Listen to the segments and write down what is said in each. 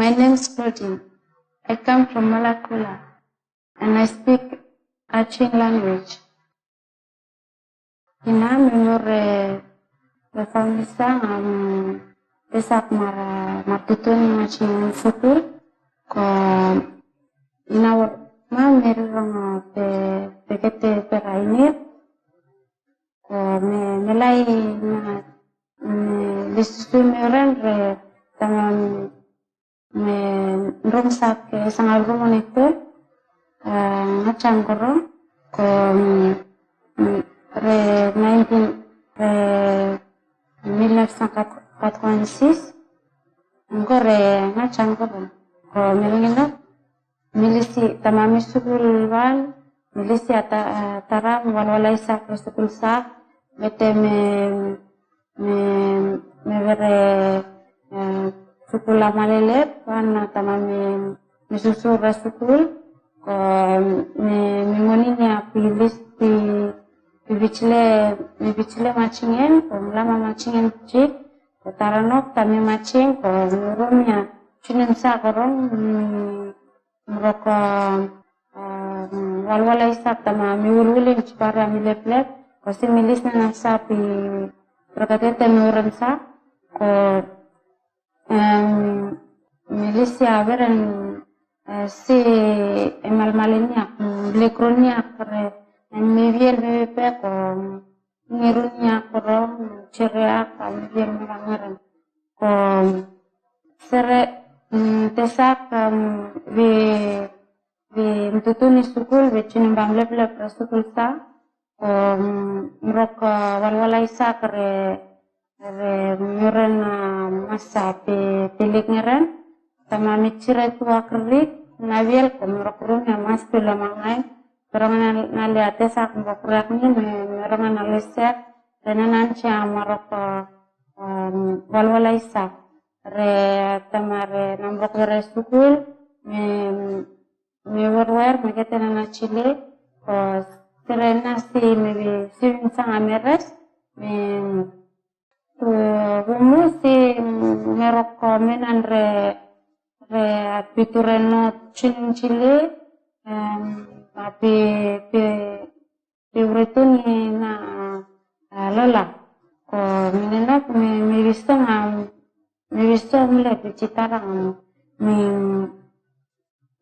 My name is Claudine. I come from Malakula and I speak Atchin language. Ina memore reformista desak martutun machin sukul ko ina ma merong pekete perainir ko melai na listu meren re tangan me romsak sangal rumon itu ngacang koro ko re 1986 ngore ngacang koro ko melingina milisi tamami sukul wal milisi taram walwalai sak sukul sak bete me bere sukul amalele wana tamami misusur sukul ko mengoninya pilis bibicle macingen ko lama macingen cik ko taranok tami macing ko nurumnya cunin sa korong mereka walwala isak tama miwulwulin cipara mileplep kasi milis na nasa pi berkatete miuran sa ko milis ya beren si emal-malinnya lekronnya kare mibiel mepe ko ngirunya korong ceria ka mibiel merangeren ko sere tesak vi mtutuni sukul vi chinimbang lep sukul sa ko merok walwalai sa kare nguren masa pilik ngeren sama micire tua kerik nabiel ko merok rumnya mas pilamangai Perangan naliate sak mbokrak ni merangan naliset dan nanti amarok walwalai sak re tamare nambok re sukul me warwer megete na chile ko serena si me sivin sang ameres me tu rumu si merok menan re pitureno chile tapi itu ni na lola ko minena mi visto mele citarang mi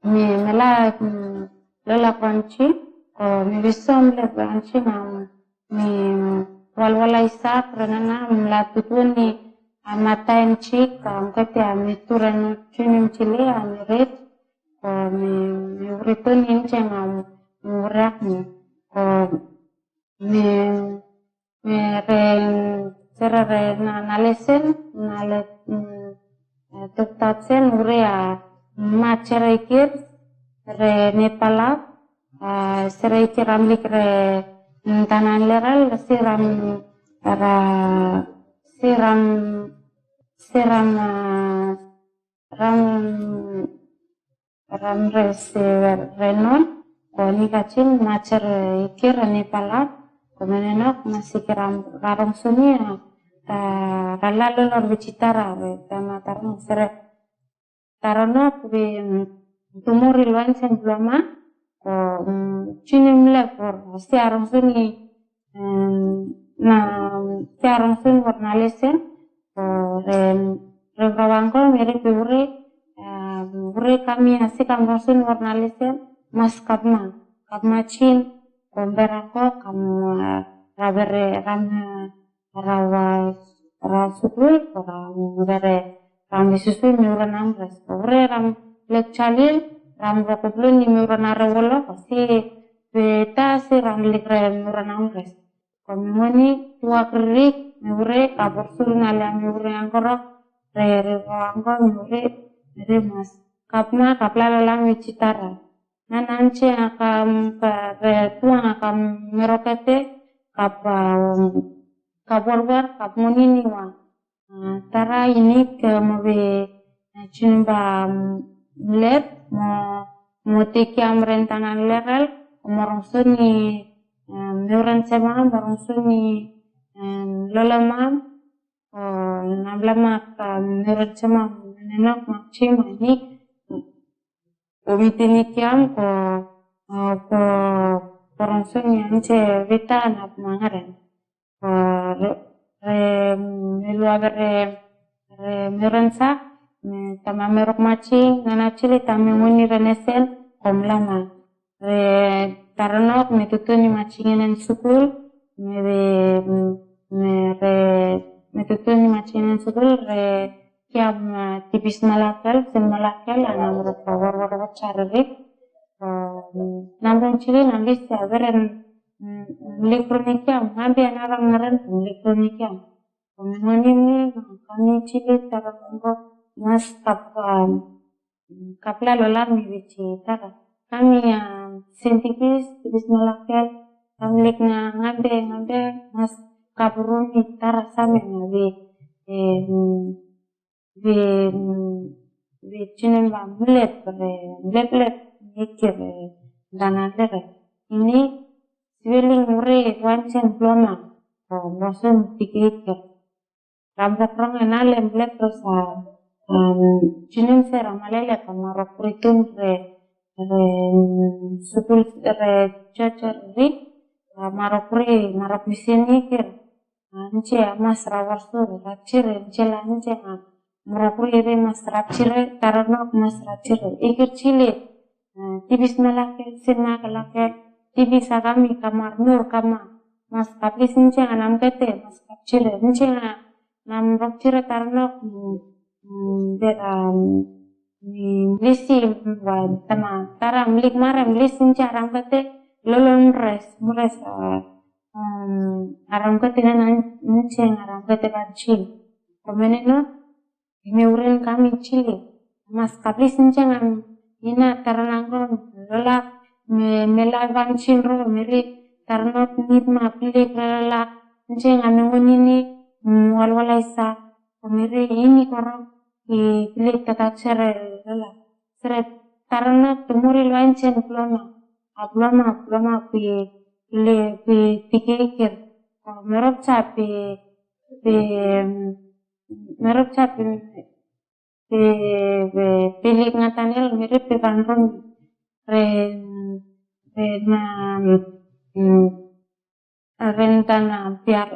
mela lola panci ko mi visto mele panci na mi walwala isa prenana melatutuni amatain cik angkat ya mi turan cunim cile amiret ko mi return in changam murak ni ko mi re nalesen nalet tuktatsen urea macerekir re nepala serekir amlik re tanan leral siram ram renon ko ni kacin macer ikir nepala ko menenok masih kiram garong suni ralalu lor bicitara tama tarong sere tarono bi tumuri luan sen bloma ko cinim lepor si arong suni na si arong suni warnalesen ko re bawangko mirip bure kami nasi kamrosun warnalisen mas kapma chin komberako kamu rabere rawa sukul bere ram susul miuran amres bure ram lek chalil ram rokoblun ni miuran arewolo pasti beta si ram lek miuran amres komuni tua kerik miure kabur sul nale miure angkorok re angko miure mas kapma kapla lalang citara nananci akam tuang akam merokete kaborbar kap munini wa tara ini ke mobe cimba lep mo tiki amrentanan leral morong suni Meron sa mga marungsuni lalamam nablamak meron sa mga nenok macing ini Omitinikiam ko korongsonya nce vita na mangaren re meluaga re merensa tama merok macing nana cili tama muni renesen kom lama re taranok metutuni macingen sukul metutuni macingen sukul re kiam tipis malakel sen malakel ana merok war cari nambang cili nanti saberen elektronikiam ngambil narang ngaran elektronikiam pemengoni ni kami cili taranok mas kapla lola mi bici tara kami tipis malakel kami lek ngambil mas kaburuni tara same ngabi vi cinen ba mulet mikir dana lere ini siwiling ure wancen plona bosun pikir rambok rong enale mlet terus cinen sera malele kamarok ritun re sukul re cacar rik marok misini kir nce mas rawar sur racir nce la nce merokuri re mas racir taranok mas racir ikir cili tibis melake sena kelake tibis agami kamar nur kama mas kapis nce anam kete mas kapcir nce nam rokcir taranok lisi tama tara milik marem lisi nce aram kete lolon mures aram kete nana nce aram kete kacil komeneno Meuren kami cili, mas kapis ncengan ina taranangkon lola melawan cinro meri taranot nitma pilih lola ncengan mengunini walwalaisa meri ini korang pilih kata cere lola seret taranot tumuri loancen plona pilih pikir merok capi pilih ngatanel mirip pipanron rentana piar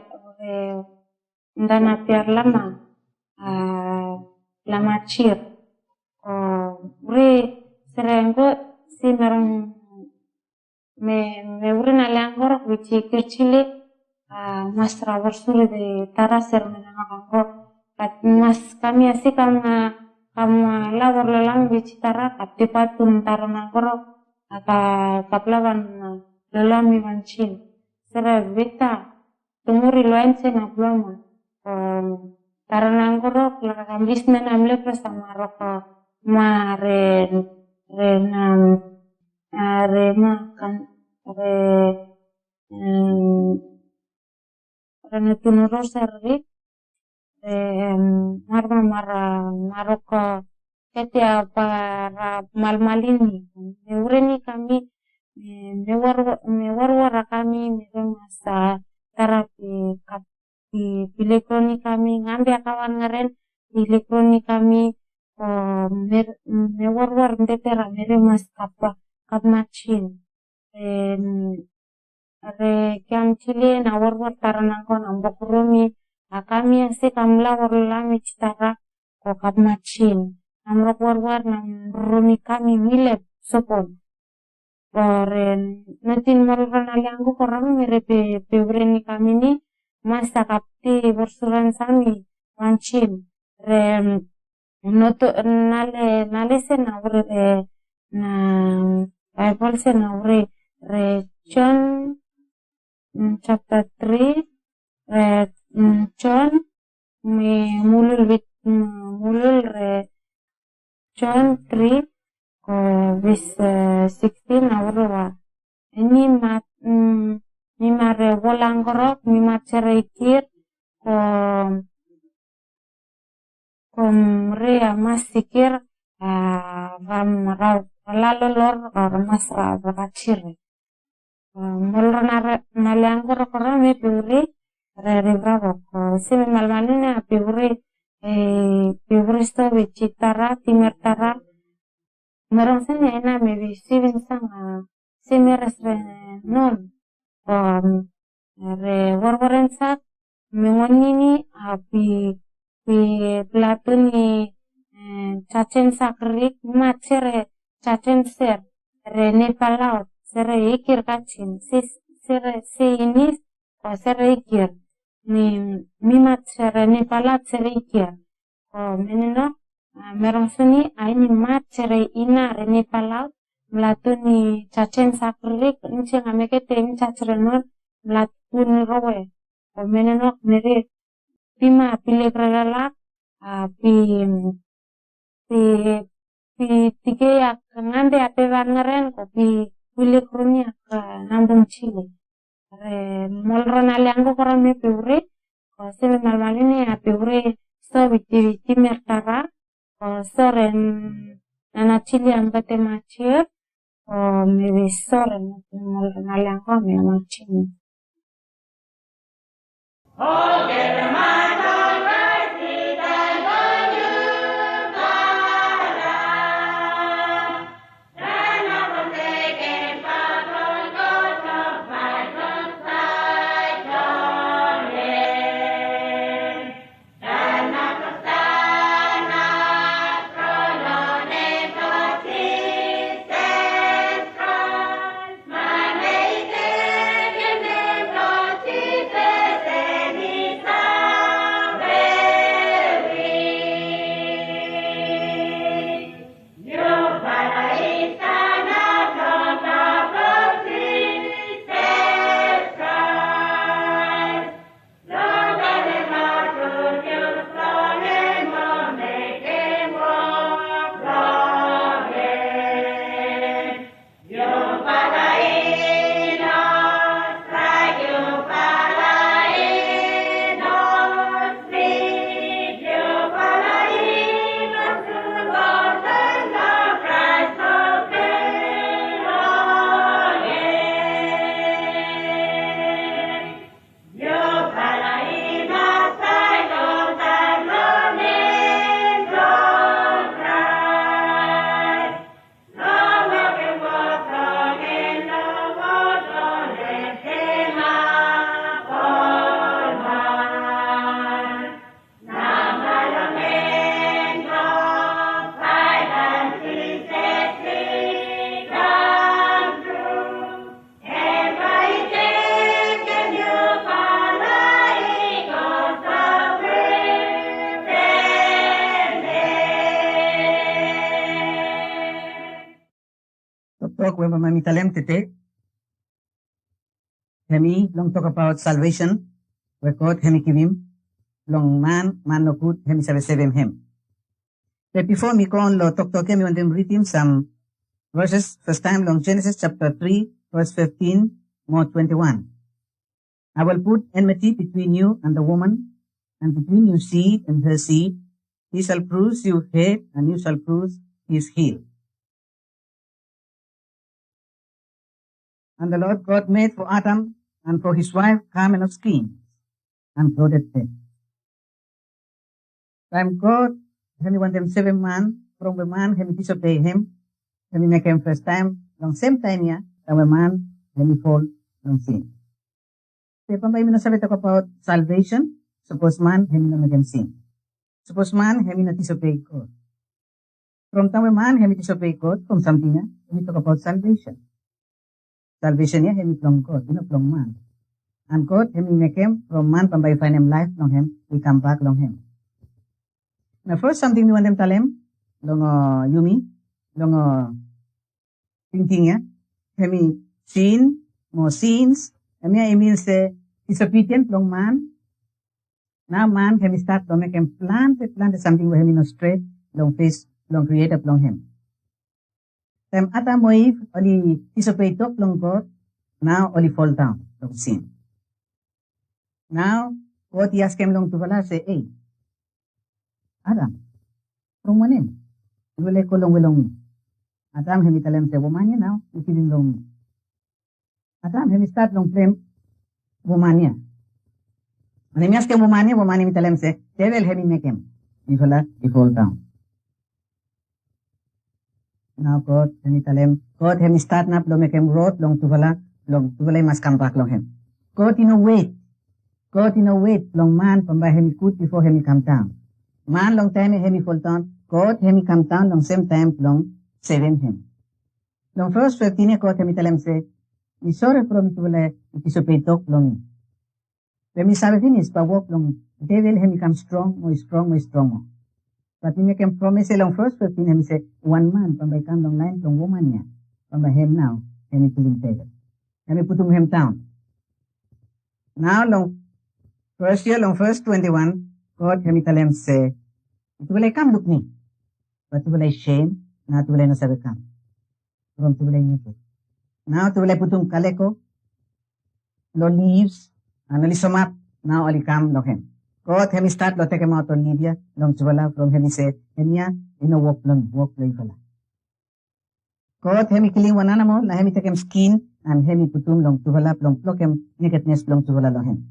lama cir serenggo si merong me urin aliangorok bici kecili mas rawar suri de taraser menangakangkor mas kami asih kama lawar lelang bicara kapti patun taranangkorok kaplawan lelami mancin sera beta tumuri loense na ploma taranangkorok lakambis na namle sama roko tunuro serri marok ketia para malmalini meureni kami mewar kami masa terapi elektronik kami ngambil kawan ngeren elektronik kami mewar ndetera mere mas kap macin kiam cili na war taranangkon ambok rumi kami asih kamla warlami citara kokap macin amrok war nam rumi kami milep sopon natin maruran aliangku korang merepe peureni kami ni masa kapti bersuran sami mancin noto nale se na ure na Bible se na ure John chapter 3 John mulul John 3 verse 16 awra ini mimare wolangorok mimar cerekir kom rea masikir lalu lor mas rakacir mulur naliangorok orang me piuri re bravo si malmanina piuri piuristo vicitara timertara merong sene na maybe sivin sang simeres re non re warwaren sak mengonini pi platuni chachen sakrik macere chachen ser re nepalaut sere ikir kachin se inis o sere ikir mi macere nepalat sere ikir o menino merong suni aini macere ina re nepalaut melatuni chachen sakrik nche ngamekete mi chachere non melatuni rowe o menino nere pima pilegrelak pi tike yak ngande ape ngaren ko pilik runia ke nambung chile re molron aliango koran me peure ko sebe malmalini a peure so viti mertara ko soren nana chile ambate machir o me soren molron aliango me machini Talk when Mami Talem Tete. Hemi long talk about salvation. We quote Hemi Kivim. Long man no good, Hemi Savesevem Hem. But before me go on lo talk him, want them read him some verses. First time long Genesis chapter 3, verse 15, more 21. I will put enmity between you and the woman, and between your seed and her seed. He shall bruise your head, and you shall bruise his heel. And the Lord God made for Adam and for his wife garment of skin and clothed them. Time God, he want them 7 man, from the man, he disobey him, he make him first time, long same time yeah, from the man, he fall on sin. So, pambay mo na sabi talk about salvation, suppose man, he na make him sin. Suppose man, he na disobey God. From time man, he disobey God, from something, he talk about salvation. Salvation niya, hemi from God, not from man. And God, hemi make him from man, pambay find him life long him, we come back long him. Now first something we want them tell him, long Yumi, long thinking ya, hemi sin, more sins, hemi I means disobedient long man. Now man, hemi start to make him plant something where hemi no straight, long face, long created long him. Time Adam or Eve only disobey talk long God, now only fall down, long sin. Now, what he asked him long to Vala say, hey, Adam, from one in, you will let go long. Adam, hemi tell him say, woman now, you kill him long. Adam, hemi start long flame, woman ya. And hemi ask him woman hemi tell him say, devil hemi make him. he fall down. Now God, hemi talem, God hemi start nap lo mekem road long tuvala must come back long him. God in a wait long man pamba hemi kut before hemi come down. Man long time hemi fall down, God hemi come down long same time long 7 him. Long first 15 God hemi talem say, ni sorry from tuvala ikisope tok long. When we sabi finish pa walk long, devil hemi come strong, more strong. But we make him promise along first 15 hemi say, one man pamba come long line long woman niya. Pamba him now, hemi killing devil. Hemi putum him down. Now long first year long first 21, God hemi talem say, tuvalay kam look ni. But tuvalay shame, na tuvalay na sabi kam. From tuvalay nito. Now tuvalay putum kaleko, lo leaves, ano lisomat, now ali kam lo him. God hemi start lo take him out on Libya, long tuvala from hemi say, hemiya, walk play fala. God hemi killing wanana mo, na hemi take him skin, and hemi putum long tuvala long plok him, nakedness long tuvala lo him.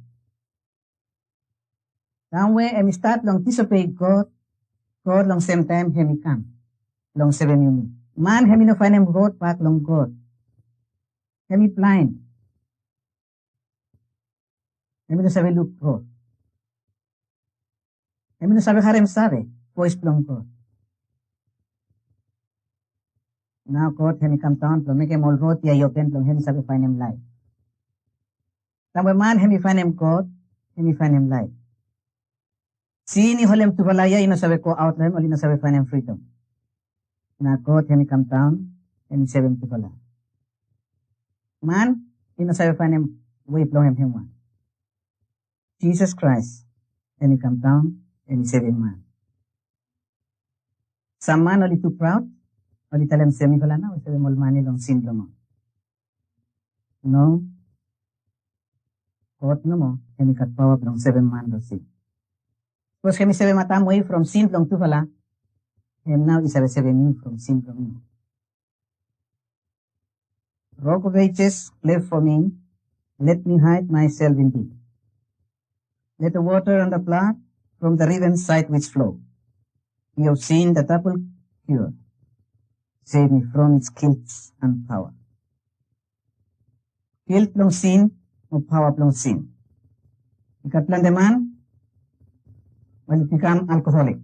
Somewhere hemi start long disobey God long same time hemi come, long 7 yumi. Man hemi no find him road back long God. Hemi blind. Hemi no sabi look road. Hemi no sabi harem sabi, voice long God. Now God hemi come down, long make him all road, ya open, long hemi sabi find him life. Somewhere man hemi find him God, hemi find him life. Sini holem tuvalaya ino sabi ko out lem, oli no sabi find him freedom. Na God hemi come down, hemi sabi tuvala. Man, ino sabi find him way long him one. Jesus Christ, hemi come down, hemi sabi man. Some man oli too proud, oli talem semi vala na, oli sabi mol mani long sin mo. No, God no mo, hemi kat power long 7 man lo sin. Because hemi sabi matam way from sin long tuvala, and now is a 7 you from sin from you. Rock of ages, cleft for me, let me hide myself in thee. Let the water and the blood from the riven side which flow. You have seen the double cure. Save me from its guilt and power. Guilt long sin, or power long sin. Ikatlan de man, when it become alcoholic.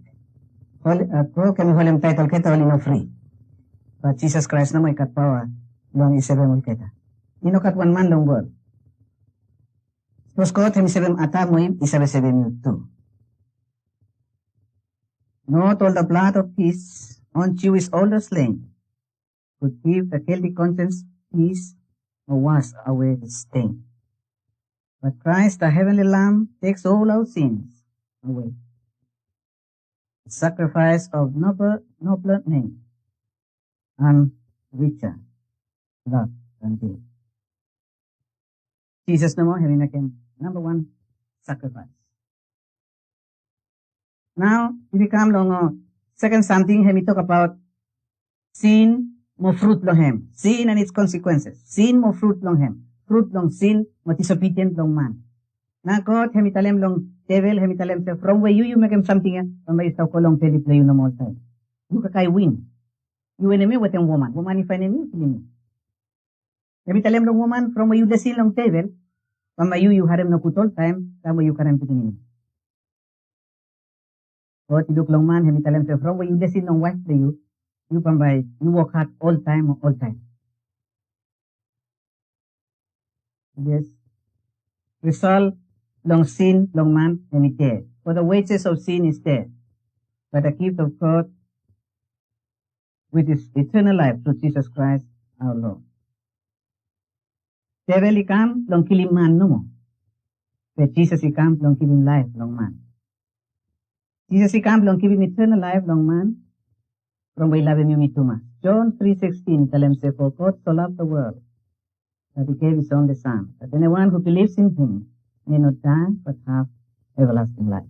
Ko kami holem title kita oli no free. But Jesus Christ na may kat power long isebe mo kita. Ino kat one man long world. Tapos ko hemi sebem ata mo isebe sebem too. Not all the blood of peace on you is all the slain could give the guilty conscience peace or wash away the stain. But Christ, the heavenly Lamb, takes all our sins away. The sacrifice of nobler name and richer love than thee. Jesus no more having become number 1 sacrifice. Now, if we come long second something, we talk about sin mo fruit long him. Sin and its consequences. Sin mo fruit long him. Fruit long sin mo disobedient long man. Na God hemi talem long devil hemi talem say from where you make him something from where you stop long tell play you no more time. You kakai win. You enemy with a woman. Woman if enemy killing. Hemi talem long woman from where you the sin long devil from where you harem no kutol time from where you karem picking. God look long man hemi talem say from where you the sin long wife to you from by you work hard all time. Yes. Result long sin, long man, and it dead. For the wages of sin is death, but the gift of God, which is eternal life through Jesus Christ our Lord. Devil he come, long killing man no more. But Jesus he come, long giving life, long man. Jesus he come, long giving eternal life, long man, from where love him too much. John 3:16 tell him say, for God so loved the world, that he gave his only son, that anyone who believes in him may not die, but have everlasting life.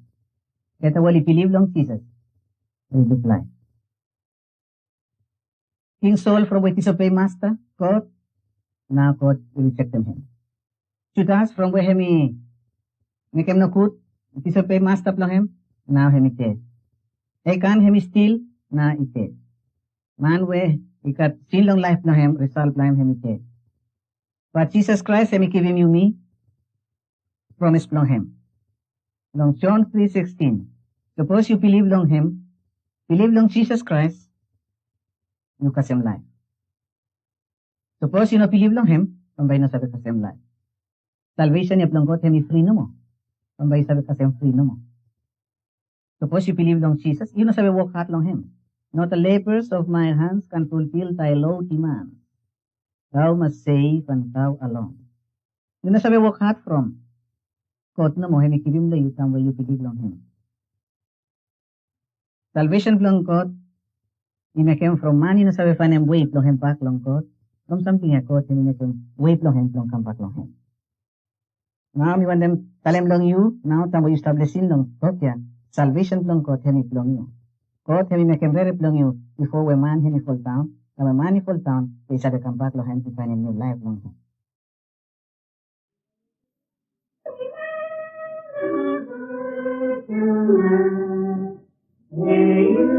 Get the world, if you believe long Jesus, will live life. King Saul from where disobey master, God, now God will reject him. Judas from where he make him no good, disobey master long him, now he dead. Ekan hemi still na ite. Man we ikat sin long life no hem result lang hemi ite. But Jesus Christ hemi giving you me promise long him. Long John 3:16. Suppose you believe long him, believe long Jesus Christ, you kasem life. Suppose you no believe long him, pambay no sabi kasem life. Salvation ni long God hemi free no mo. Pambay sabi kasem free no mo. Suppose you believe long Jesus, you no sabi work hard long him. Not the labors of my hands can fulfill thy low demand. Thou must save and thou alone. You no sabi work hard from. God no mo hemi kibim la you tam way you believe long him. Salvation long God, you may come from man, you no sabi find him way long him back long God. From something a God, you may come way long him long come back long him. Now we want them tell him long you, now tam way you establishing long God ya. Salvation long God hemi long you. God hemi make him very long you before we man hemi fall down. And when man he fall down, they sabi come back long him to find a new life long him. Ni